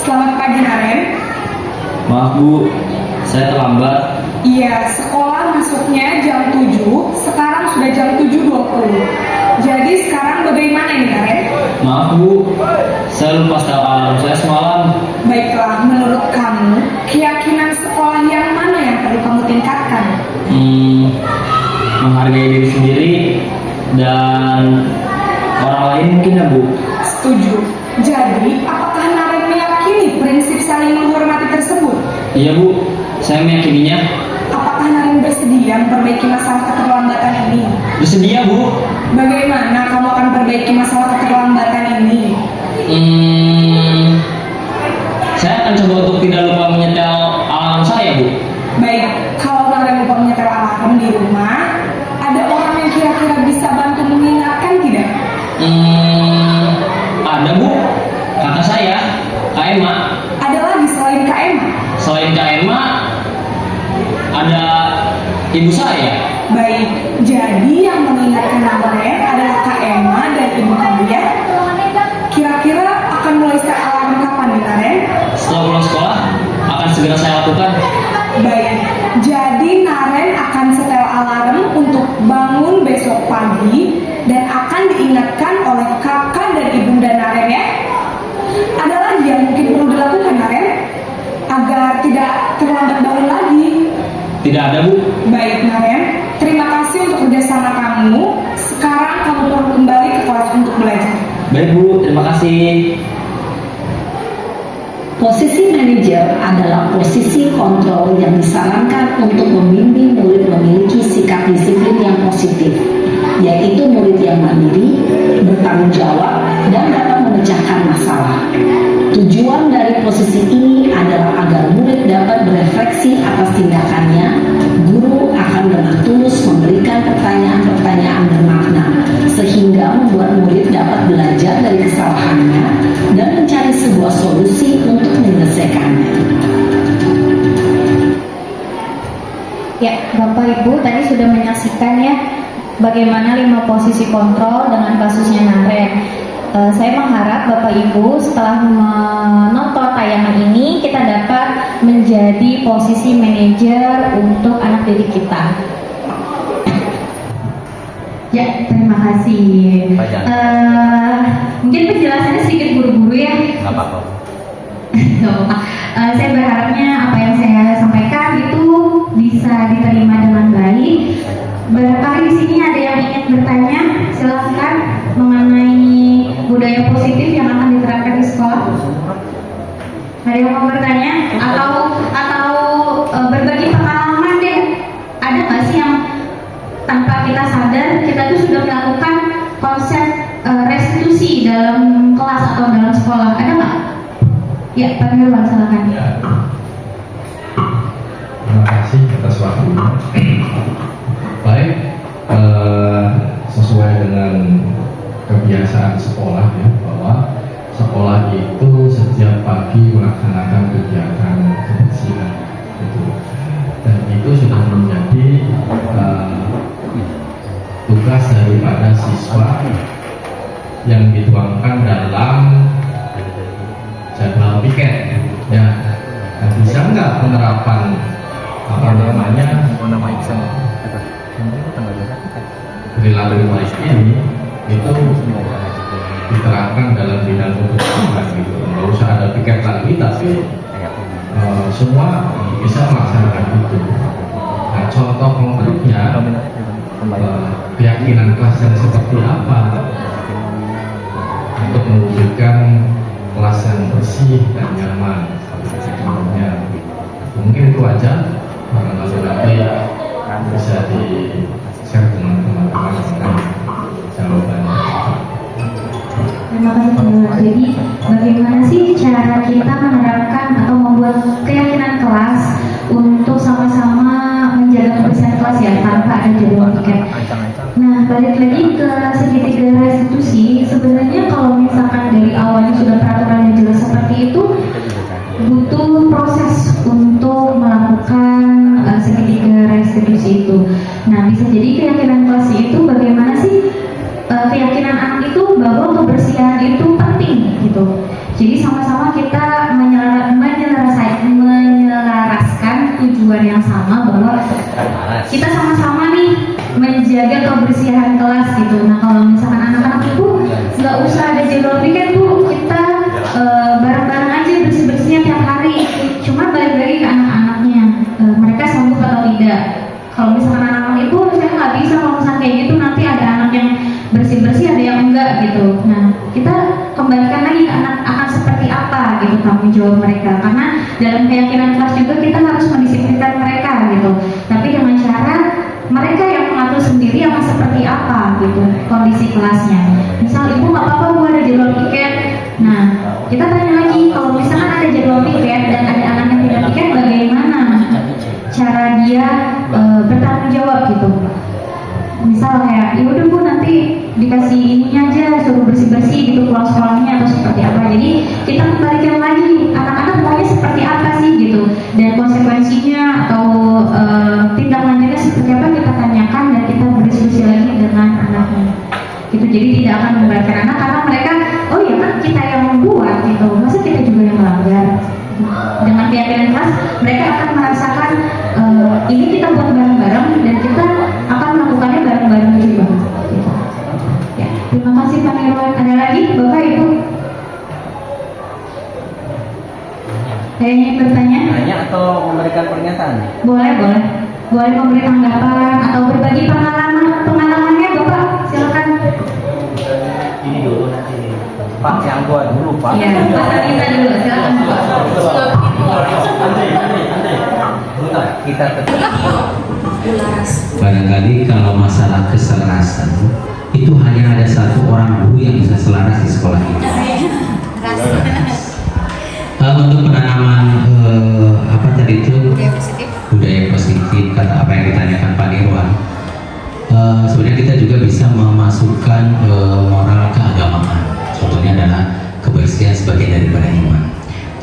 Speaker 6: Selamat pagi Naren.
Speaker 4: Maaf Bu, saya terlambat.
Speaker 6: Iya, sekolah masuknya jam 7, sekarang sudah jam 7.20. Jadi sekarang bagaimana nih Naren?
Speaker 4: Maaf Bu, saya lupa setel alarm saya semalam.
Speaker 6: Baiklah, menurut kamu, keyakinan sekolah yang mana yang perlu kamu tingkatkan?
Speaker 4: Menghargai diri sendiri dan orang lain mungkin ya Bu.
Speaker 6: Setuju. Jadi, apakah Naren meyakini prinsip saling menghormati tersebut?
Speaker 4: Iya Bu, saya meyakininya.
Speaker 6: Apakah Naren bersedia memperbaiki masalah keterlambatan ini?
Speaker 4: Bersedia Bu.
Speaker 6: Bagaimana kamu akan perbaiki masalah keterlambatan ini?
Speaker 4: Saya akan coba untuk tidak lupa menyetel alarm saya Bu.
Speaker 6: Baik, kalau Naren lupa menyetel alarm di rumah, ada orang yang kira-kira bisa bantu mengingatkan tidak?
Speaker 4: Ada Bu, kakak saya, Kak Emma.
Speaker 6: Ada lagi selain Kak Emma?
Speaker 4: Selain Kak Emma, ada ibu saya.
Speaker 6: Baik, jadi yang mengingatkan Naren adalah Kak Emma dan ibu kamu ya? Kira-kira akan mulai setel alarm kapan nih Naren?
Speaker 4: Setelah pulang sekolah, akan segera saya lakukan.
Speaker 6: Baik, jadi Naren akan setel alarm untuk bangun besok pagi dan akan diingatkan oleh kakak dan ibunda Naren ya. Ada lagi yang mungkin perlu dilakukan Naren agar tidak terlambat bangun lagi?
Speaker 4: Tidak ada Bu.
Speaker 6: Baik Naren, terima kasih untuk kerjasama kamu. Sekarang kamu perlu kembali ke kelas untuk belajar.
Speaker 4: Baik Bu, terima kasih.
Speaker 3: Posisi manajer adalah posisi kontrol yang disarankan untuk membimbing murid memiliki sikap disiplin yang positif, yaitu murid yang mandiri, bertanggung jawab, dan dapat memecahkan masalah. Tujuan dari posisi ini adalah agar murid dapat berefleksi atas tindakannya. Guru akan dengan tulus memberikan pertanyaan-pertanyaan bermakna, sehingga membuat murid dapat belajar dari kesalahannya dan mencari sebuah solusi untuk menyelesaikannya.
Speaker 1: Ya, Bapak Ibu tadi sudah menyaksikan ya bagaimana 5 posisi kontrol dengan kasusnya Naren. Saya mengharap Bapak Ibu setelah menonton tayangan ini kita dapat menjadi posisi manajer untuk anak didik kita.
Speaker 2: Ya, terima kasih. Mungkin penjelasannya sedikit buru-buru ya.
Speaker 4: Nggak apa-apa.
Speaker 2: Nggak apa-apa. Saya berharapnya apa yang saya sampaikan itu bisa diterima dengan baik. Barangkali di sini ada yang ingin bertanya, silahkan mengenai budaya positif yang akan diterapkan di sekolah. Ada yang mau bertanya atau berbagi pengalaman deh? Ada nggak sih yang tanpa kita sadar kita tuh sudah melakukan konsep restitusi dalam kelas atau dalam sekolah? Ada nggak? Ya, Pak Nirwan, silakan.
Speaker 7: Ya. Terima kasih atas waktunya. Baik, sesuai dengan kebiasaan sekolah ya, bahwa sekolah itu setiap pagi melaksanakan kegiatan kebersihan gitu. Dan itu sudah menjadi tugas daripada siswa yang dituangkan dalam jadwal piket ya. Nah, bisa nggak penerapan perilaku baik ini itu diterapkan dalam bidang kebersihan gitu. Nggak usah ada piket lagi, tapi semua bisa melaksanakan itu. Nah, contoh konkretnya keyakinan kelas yang seperti apa untuk mewujudkan kelas yang bersih dan nyaman. Mungkin itu aja, barangkali nanti bisa di-share dengan teman-teman dengan jawabannya.
Speaker 2: Terima kasih Pak. Jadi bagaimana sih cara kita menerapkan atau membuat keyakinan kelas untuk sama-sama menjaga kebersihan kelas ya tanpa ada jadwal piket. Nah, balik lagi ke segitiga restitusi, sebenarnya kalau misalkan dari awalnya sudah peraturan yang jelas seperti itu, butuh proses untuk melakukan segitiga restitusi itu. Nah, bisa jadi keyakinan kelas itu bagaimana sih keyakinan anak itu bahwa kebersihan itu penting gitu. Jadi sama-sama sama-sama kita menyelaraskan tujuan yang sama, bahwa kita sama-sama nih menjaga kebersihan kelas gitu. Nah, kalau misalkan anak-anak itu nggak usah ada jadwal weekend Bu, kita bareng-bareng aja bersih-bersihnya tiap hari. Cuma balik lagi ke anak-anaknya, mereka sanggup atau tidak. Kalau misalkan anak-anak itu saya nggak bisa kalau misalkan kayak gitu, nanti ada anak yang bersih-bersih, ada yang enggak gitu. Nah, kita kembalikan lagi ke anak akan seperti apa gitu tanggung jawab mereka, karena dalam keyakinan kelas juga kita harus mendisiplinkan mereka gitu, tapi dengan cara mereka yang mengatur sendiri akan seperti apa gitu kondisi kelasnya. Misal ibu nggak apa-apa Bu ada jadwal weekend, nah kita tanya lagi, kalau misalkan ada jadwal weekend dan ada anak yang tidak weekend, bagaimana cara dia bertanggung jawab gitu. Misal kayak, ya udah Bu nanti dikasih ininya aja, suruh bersih-bersih gitu pulang sekolahnya atau seperti apa. Jadi kita kembalikan lagi anak-anak maunya seperti apa sih gitu, dan konsekuensinya atau tindak lanjutnya seperti apa kita tanyakan dan kita berdiskusi lagi dengan anaknya gitu. Jadi tidak akan memberatkan anak karena mereka, oh ya kan kita yang membuat gitu, masa kita juga yang melanggar. Dengan keyakinan kelas mereka akan merasakan ini kita buat bareng-bareng dan kita akan melakukannya bareng-bareng juga gitu. Ya, terima kasih Pak Nirwan. Ada lagi Bapak Ibu? Ada yang ingin bertanya?
Speaker 8: Nanya atau memberikan pernyataan?
Speaker 2: Boleh memberi tanggapan atau berbagi pengalamannya Bapak, silakan.
Speaker 8: Ini dulu nanti Pak, yang gua dulu Pak.
Speaker 2: Iya, Pak Salita dulu, silakan Pak.
Speaker 8: Kita
Speaker 9: barangkali kalau masalah keselarasan itu hanya ada satu orang guru yang bisa selaras di sekolah ini. Untuk penanaman apa tadi itu budaya positif, kata apa yang ditanyakan Pak Nirwan, sebenarnya kita juga bisa memasukkan moral keagamaan. Contohnya adalah kebersihan sebagai daripada iman.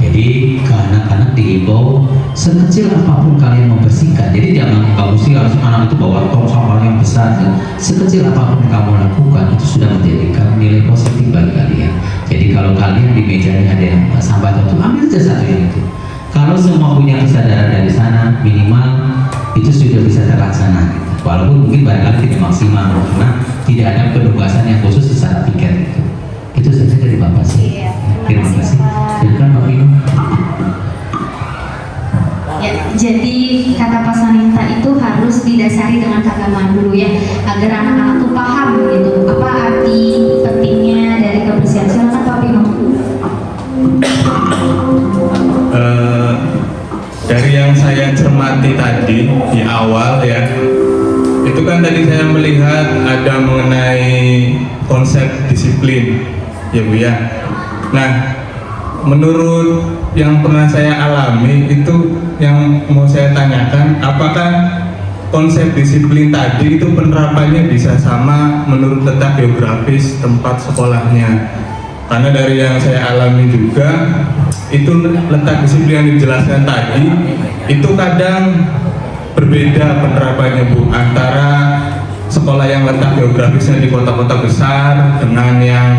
Speaker 9: Jadi ke anak-anak diimbau sekecil apapun kalian membersihkan. Jadi jangan kamu sih harus anak itu bawa tong sampah yang besar. Sekecil apapun kamu lakukan itu sudah menjadikan nilai positif bagi kalian. Jadi kalau kalian di mejanya ada yang sampah itu, ambil saja satu yang itu. Kalau semua punya kesadaran dari sana, minimal itu sudah bisa terlaksana. Gitu. Walaupun mungkin barangkali tidak maksimal karena tidak ada penugasan yang khusus secara piket. Itu saja dari Bapak sih. Terima kasih. Silakan Pak Pino.
Speaker 2: Ya, jadi kata Pak Sanita itu harus didasari dengan keagamaan dulu ya, agar anak-anak tuh paham gitu apa arti pentingnya dari kebersihan. Silakan Pak Pino.
Speaker 10: Dari yang saya cermati tadi di awal ya, itu kan tadi saya melihat ada mengenai konsep disiplin ya Bu ya. Nah, menurut yang pernah saya alami itu yang mau saya tanyakan, apakah konsep disiplin tadi itu penerapannya bisa sama menurut letak geografis tempat sekolahnya? Karena dari yang saya alami juga itu letak disiplin yang dijelaskan tadi itu kadang berbeda penerapannya Bu, antara sekolah yang letak geografisnya di kota-kota besar dengan yang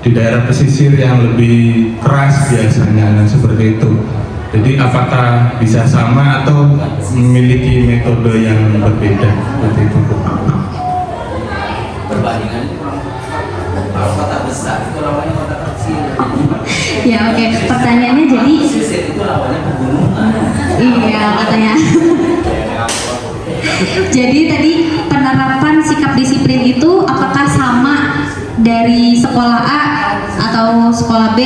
Speaker 10: di daerah pesisir yang lebih keras biasanya, nah seperti itu. Jadi apakah bisa sama atau memiliki metode yang berbeda seperti itu?
Speaker 9: Perbandingan kalau kota besar itu lawannya kota kecil.
Speaker 2: Ya oke, pertanyaannya jadi
Speaker 9: Pesisir itu lawannya pegunungan.
Speaker 2: iya katanya. Jadi tadi penerapan sikap disiplin itu apakah sama dari sekolah A atau sekolah B?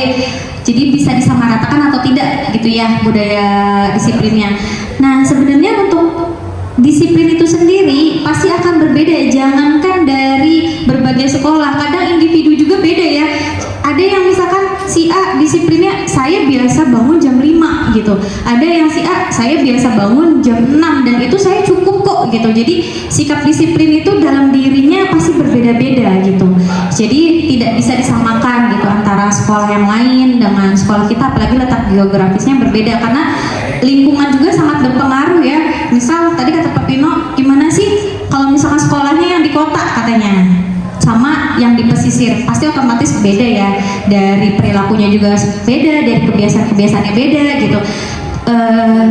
Speaker 2: Jadi bisa disamaratakan atau tidak gitu ya budaya disiplinnya. Nah sebenarnya untuk disiplin itu sendiri pasti akan berbeda, jangankan dari berbagai sekolah, kadang individu juga beda ya. Ada yang misalkan si A disiplinnya saya biasa bangun jam 5 gitu, ada yang si A saya biasa bangun jam 6 dan itu saya cukup kok gitu. Jadi sikap disiplin itu dalam dirinya pasti berbeda-beda gitu, jadi tidak bisa disamakan gitu antara sekolah yang lain dengan sekolah kita, apalagi letak geografisnya berbeda karena lingkungan juga sangat berpengaruh ya. Misal tadi kata Pak Pino, gimana sih kalau misalkan sekolahnya yang di kota katanya, sama yang di pesisir pasti otomatis beda ya, dari perilakunya juga beda, dari kebiasaan-kebiasaannya beda gitu.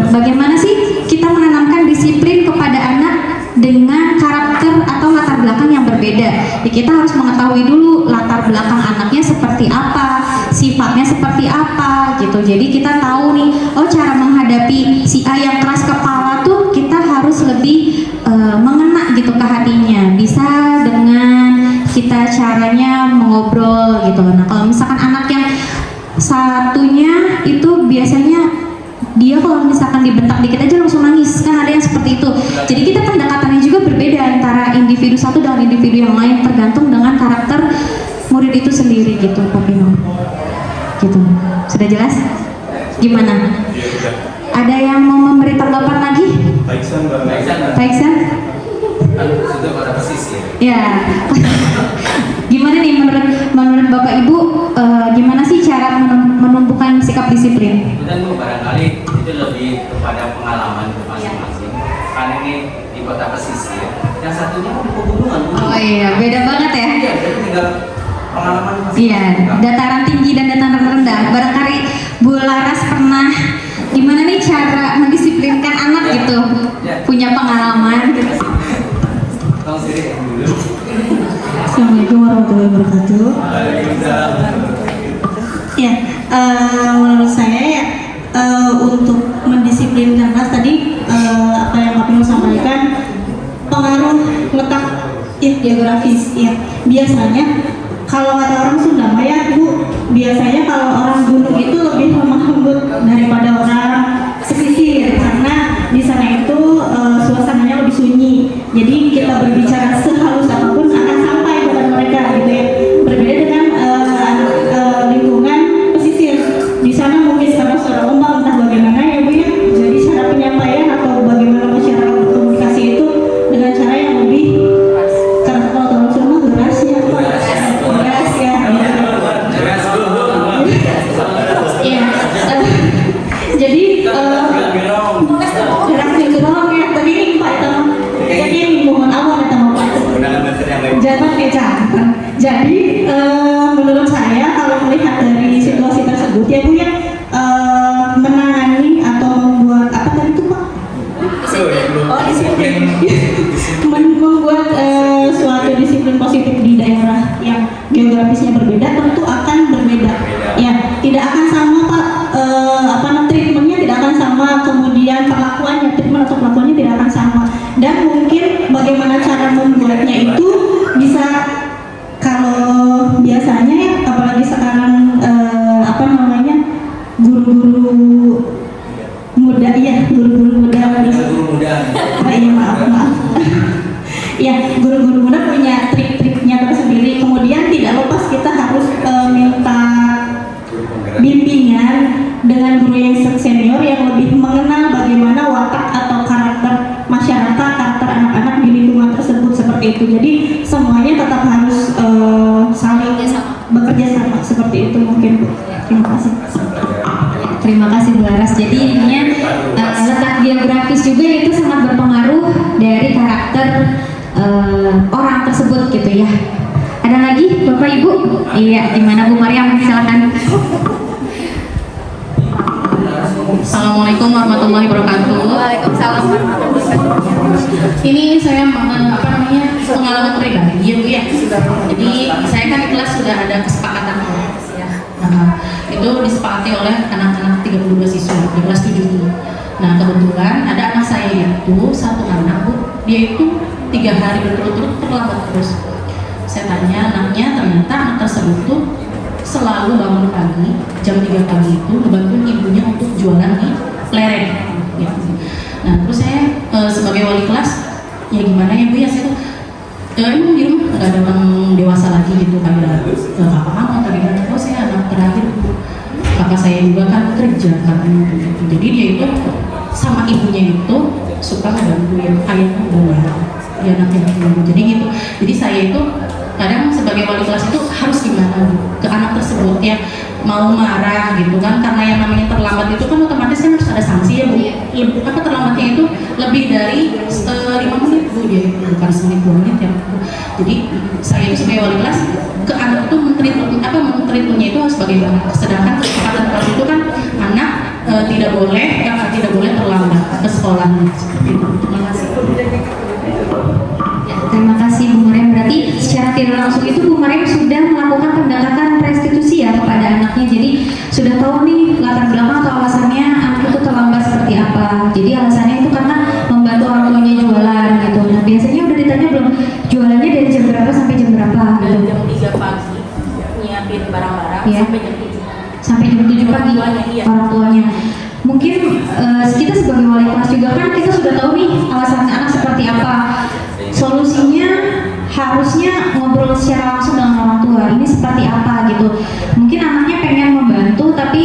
Speaker 2: Bagaimana sih kita menanamkan disiplin kepada anak dengan karakter atau latar belakang yang berbeda? Ya, kita harus mengetahui dulu latar belakang anaknya seperti apa, sifatnya seperti apa gitu. Jadi kita tahu nih, oh cara menghadapi si A yang keras kepala tuh kita harus lebih mengena gitu ke hatinya. Bisa dengan kita caranya mengobrol gitu. Nah kalau misalkan anak yang satunya itu biasanya dia kalau misalkan dibentak dikit aja langsung nangis, kan ada yang seperti itu. Jadi kita pendekatannya juga berbeda antara individu satu dengan individu yang lain, tergantung dengan karakter murid itu sendiri gitu, Pak Pino. Gitu. Sudah jelas? Gimana? Ada yang mau memberi tanggapan lagi? Baik, San.
Speaker 8: Sudah pada posisi.
Speaker 2: Ya. Gimana nih menurut Bapak Ibu, gimana sih cara menumbuhkan sikap disiplin?
Speaker 8: Dan barangkali itu lebih kepada pengalaman masing-masing. Karena ini di kota pesisir, yang satunya pegunungan.
Speaker 2: Oh iya, beda banget ya.
Speaker 8: Iya, jadi tinggal pengalaman masing-masing.
Speaker 2: Iya, dataran tinggi dan dataran rendah. Barangkali Bu Laras pernah gimana nih cara mendisiplinkan anak gitu? Punya pengalaman gitu.
Speaker 11: Assalamualaikum warahmatullahi wabarakatuh. Ya, menurut saya ya untuk mendisiplinkan kelas tadi apa yang Pak Pino sampaikan, pengaruh letak geografis ya. Biasanya kalau kata orang Sunda ya Bu, biasanya kalau orang gunung itu lebih lemah lembut daripada orang pesisir, karena di sana itu suasananya lebih sunyi. Jadi kita berbicara sehalus apapun akan sampai kepada mereka gitu ya. Berbeda dengan lingkungan pesisir. Di sana mungkin karena suara ombak entah bagaimana ya Bu ya. Jadi cara penyampaian atau bagaimana masyarakat berkomunikasi itu dengan cara yang lebih keras. Kalau orang Sunda keras ya. Keras ya. Iya. Jadi gerak gerong ya. Tadi ini Pak itu. Jadi ini mohon awal sama Pak. Jangan kecantang. Jadi menurut saya kalau melihat dari situasi tersebut ya Bu ya, menangani atau membuat apa tadi itu Pak? Disiplin. Membuat suatu disiplin positif di daerah yang geografisnya berbeda tentu akan berbeda. Ya, tidak akan sama Pak. Treatmentnya tidak akan sama, kemudian treatment atau perlakuannya tidak akan sama, dan mungkin bagaimana cara membuatnya itu bisa, kalau biasanya ya apalagi sekarang guru-guru muda ya, guru-guru muda iya maaf ya, guru-guru muda punya trik-triknya tersendiri. Kemudian tidak lepas kita harus minta bimbingan dengan guru yang senior yang lebih mengenal bagaimana watak atau karakter masyarakat, karakter anak-anak di lingkungan tersebut seperti itu. Jadi semuanya tetap harus saling bekerja sama seperti itu mungkin Bu. Terima kasih.
Speaker 2: Terima kasih Bu Laras. Jadi intinya letak geografis juga itu sangat berpengaruh dari karakter orang tersebut gitu ya. Ada lagi Bapak Ibu? Iya, gimana Bu Mariam? Silakan.
Speaker 12: Assalamualaikum warahmatullahi wabarakatuh.
Speaker 5: Waalaikumsalam warahmatullahi wabarakatuh.
Speaker 12: Ini saya pengalaman pribadi ya Bu ya. Jadi saya kan di kelas sudah ada kesepakatan ya. Itu disepakati oleh anak-anak 32 siswa di kelas 7 ini. Nah kebetulan ada anak saya itu satu anak Bu, dia itu 3 hari berturut-turut terlambat terus. Saya tanya anaknya, ternyata anak tersebut tuh selalu bangun pagi jam 3 pagi itu ngebantuin ibunya untuk jualan di lereng gitu. Nah terus saya sebagai wali kelas ya gimana ya Bu ya, saya tuh emang di rumah nggak ada orang dewasa lagi gitu kayak kakak kamu atau gimana. Oh saya anak terakhir Bu, kakak saya juga kan kerja katanya gitu. Jadi dia itu sama ibunya itu suka ngebantuin ayahnya udah dia anaknya gitu. Jadi gitu, jadi saya itu kadang sebagai wali kelas itu harus gimana ke anak tersebut ya, mau marah gitu kan, karena yang namanya terlambat itu kan otomatis kan harus ada sanksi ya Bu. Terlambatnya itu lebih dari 5 menit Bu, dia bukan 10 menit ya Bu. Jadi saya itu sebagai wali kelas ke anak itu men-treatmentnya itu harus bagaimana. Sedangkan kesepakatan kelas itu kan anak tidak boleh terlambat ke sekolah. Seperti itu. Terima kasih.
Speaker 2: Terima kasih Bu Mariam. Berarti secara tidak langsung itu Bu Mariam sudah melakukan pendekatan restitusi ya kepada anaknya. Jadi sudah tahu nih latar belakang atau alasannya anak itu terlambat seperti apa. Jadi alasannya itu karena membantu orang tuanya jualan gitu. Nah biasanya udah ditanya belum jualannya dari jam berapa sampai jam berapa?
Speaker 12: Dari jam 3 pagi nyiapin barang-barang
Speaker 2: Ya.
Speaker 12: sampai jam 7.
Speaker 2: Sampai jam 7 pagi
Speaker 12: Iya.
Speaker 2: orang tuanya. Mungkin kita sebagai wali kelas juga kan kita sudah tahu nih alasan anak seperti apa. Solusinya harusnya ngobrol secara langsung dengan orang tua. Ini seperti apa gitu. Mungkin anaknya pengen membantu tapi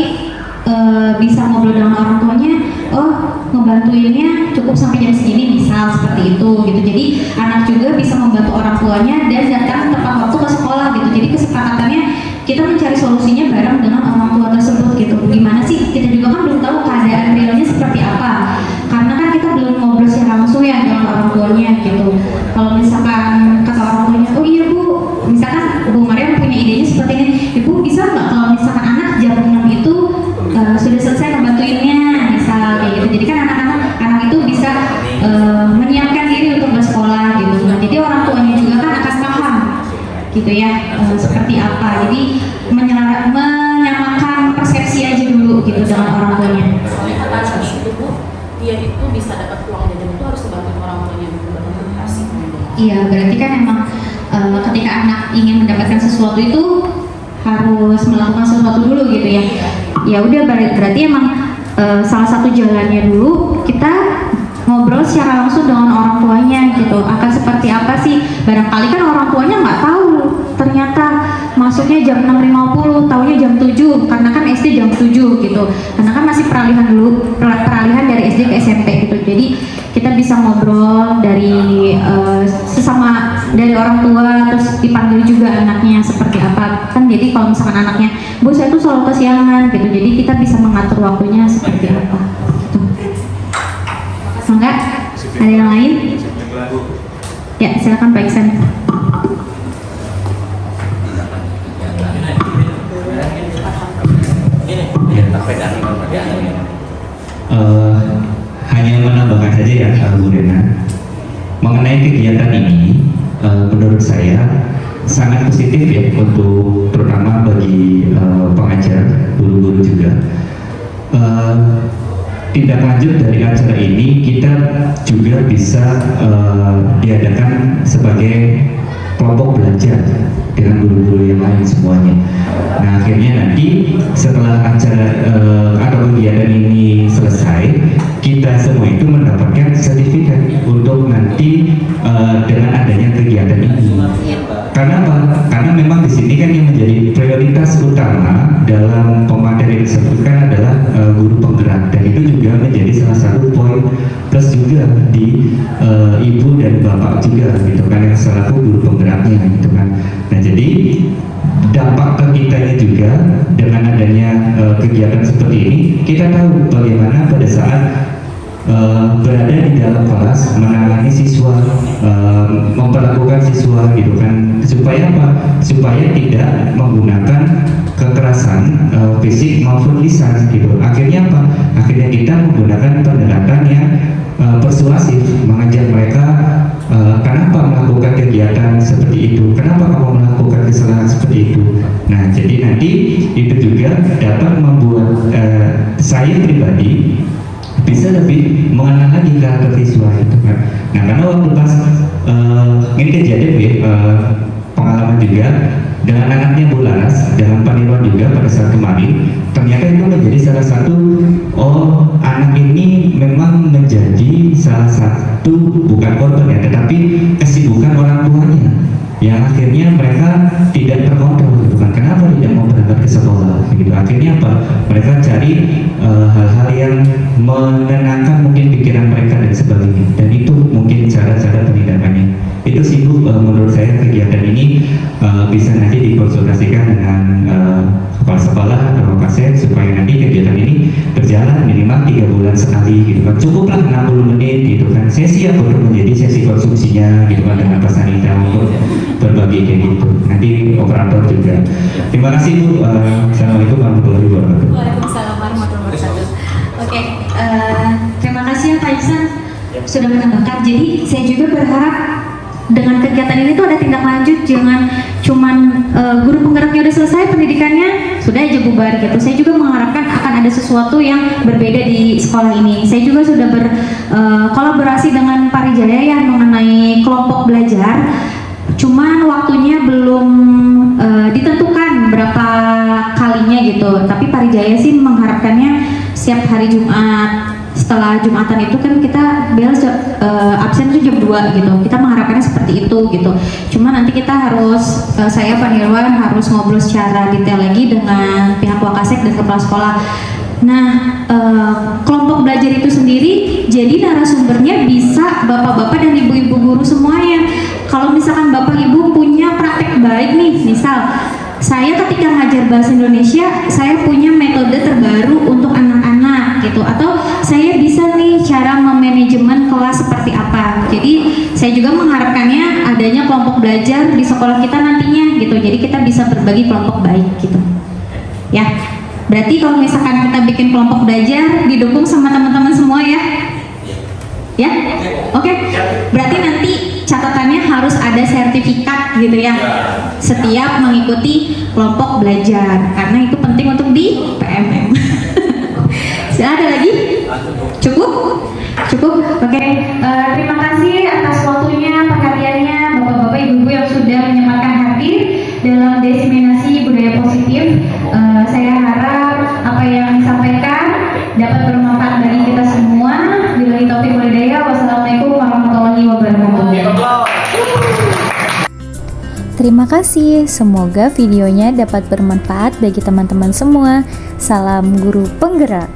Speaker 2: bisa ngobrol dengan orang tuanya. Oh, ngebantuinnya cukup sampai jam segini misal seperti itu gitu. Jadi anak juga bisa membantu orang tuanya dan datang tepat waktu ke sekolah gitu. Jadi kesepakatannya kita mencari solusinya bareng dengan orang tua tersebut gitu. Gimana sih? Kita juga kan belum tahu keadaan realnya seperti apa. Karena kan kita belum ngobrol secara langsung ya dengan orang tuanya gitu. Kalau misalkan kata orang tuanya, oh iya Bu, misalkan Bu Mariam punya idenya seperti ini, Ibu bisa nggak kalau misalkan anak jam 6 itu sudah selesai ngebantuinnya, misal kayak gitu. Jadi kan anak itu bisa menyiapkan diri untuk bersekolah gitu. Nah, jadi orang tuanya juga kan akan paham gitu ya seperti apa. Jadi menyamakan persepsi aja dulu gitu dengan orang tuanya.
Speaker 12: Soalnya kata itu Bu, dia itu bisa dapat uang jajan itu harus dibantu orang tuanya dulu baru dikasih.
Speaker 2: Iya, berarti kan emang ketika anak ingin mendapatkan sesuatu itu harus melakukan sesuatu dulu gitu ya. Ya udah berarti emang salah satu jalannya dulu kita ngobrol secara langsung dengan orang tuanya gitu. Akan seperti apa sih? Barangkali kan orang tuanya nggak tahu. Ternyata masuknya jam 6.50, taunya jam 7 karena kan SD jam 7 gitu. Karena kan masih peralihan dari SD ke SMP gitu. Jadi kita bisa ngobrol dari sesama dari orang tua, terus dipanggil juga anaknya seperti apa kan. Jadi kalau misalkan anaknya, Bu saya tuh selalu kesiangan gitu, jadi kita bisa mengatur waktunya seperti apa gitu. Enggak? Ada yang lain? Ya silakan Pak Iksan.
Speaker 9: Hanya menambahkan saja ya Bu Rena, mengenai kegiatan ini menurut saya sangat positif ya untuk terutama bagi pengajar, guru-guru juga. Tindak lanjut dari acara ini kita juga bisa diadakan sebagai kelompok belajar dengan guru-guru yang lain semuanya. Nah akhirnya nanti setelah acara atau kegiatan ini selesai, kita semua itu mendapatkan sertifikat untuk nanti dengan adanya kegiatan ini. Karena apa? Karena memang di sini kan yang menjadi prioritas utama dalam pemateri tersebut kan adalah guru penggerak, dan itu juga menjadi salah satu poin plus juga di ibu dan bapak juga gitu kan yang selaku guru penggeraknya gitu kan. Nah jadi dampak ke kitanya juga dengan adanya kegiatan seperti ini, kita tahu bagaimana pada saat berada di dalam kelas menangani siswa, memperlakukan siswa gitu kan, supaya apa? Supaya tidak menggunakan kekerasan fisik maupun lisan gitu. Akhirnya apa? Akhirnya kita menggunakan pendekatan yang persuasif, mengajak mereka kenapa melakukan kegiatan seperti itu, kenapa kamu melakukan kesalahan seperti itu. Nah jadi nanti itu juga dapat membuat saya pribadi bisa lebih mengenal lagi karakter siswa itu kan. Nah karena waktu pas ini kejadian ya, pengalaman juga dengan anaknya Bu Laras dalam paniruan juga pada saat kemarin, ternyata itu menjadi salah satu, oh anak ini memang menjadi salah satu bukan korban ya, tetapi kesibukan orang tuanya yang akhirnya mereka tidak terkontrol gitu kan. Kenapa tidak mau berangkat ke sekolah gitu. Akhirnya apa? Mereka cari hal-hal yang menenangkan mungkin pikiran mereka dan sebagainya, dan itu mungkin cara-cara penindakannya. Itu sih Bu, menurut saya kegiatan ini bisa nanti dikonsultasikan dengan kepala sekolah atau kasih supaya nanti kegiatan ini berjalan minimal 3 bulan bulan sekali gitu kan, cukuplah 60 menit gitu kan. Saya siap untuk menjadi sesi konsumsinya gitu kan dengan Pak Sanita untuk berbagi kayak gitu. Nanti operator juga. Terima kasih Bu. Assalamualaikum warahmatullahi wabarakatuh.
Speaker 5: Waalaikumsalam warahmatullahi wabarakatuh. Oke, terima kasih ya Pak Iksan sudah menambahkan. Jadi saya juga berharap dengan kegiatan ini tuh ada tindak lanjut, jangan cuman guru penggeraknya udah selesai pendidikannya sudah aja bubar gitu. Saya juga mengharapkan akan ada sesuatu yang berbeda di sekolah ini. Saya juga sudah berkolaborasi dengan Parijaya ya mengenai kelompok belajar. Cuman waktunya belum ditentukan berapa kalinya gitu. Tapi Parijaya sih mengharapkannya setiap hari Jumat. Setelah Jumatan itu kan kita bel absen itu jam 2 gitu. Kita mengharapkannya seperti itu gitu. Cuma nanti kita harus saya Pak Nirwan harus ngobrol secara detail lagi dengan pihak Wakasek dan kepala sekolah. Nah, kelompok belajar itu sendiri jadi narasumbernya bisa bapak-bapak dan ibu-ibu guru semuanya. Kalau misalkan bapak ibu punya praktek baik nih, misal saya ketika ngajar bahasa Indonesia, saya punya metode terbaru untuk anak-anak gitu, atau saya bisa nih cara memanajemen kelas seperti apa. Jadi saya juga mengharapkannya adanya kelompok belajar di sekolah kita nantinya gitu. Jadi kita bisa berbagi kelompok baik gitu. Ya, berarti kalau misalkan kita bikin kelompok belajar didukung sama teman-teman semua ya. Ya, oke. Berarti nanti catatannya harus ada sertifikat gitu ya. Setiap mengikuti kelompok belajar karena itu penting untuk di PMM. Ada lagi? Cukup? Cukup? Oke. Terima kasih atas waktunya, perhatiannya Bapak-bapak Ibu-ibu yang sudah menyempatkan hadir dalam diseminasi budaya positif. Saya harap apa yang disampaikan dapat bermanfaat bagi kita semua. Billahi taufiq wal hidayah. Wassalamualaikum warahmatullahi wabarakatuh.
Speaker 1: Terima kasih, semoga videonya dapat bermanfaat bagi teman-teman semua. Salam guru penggerak.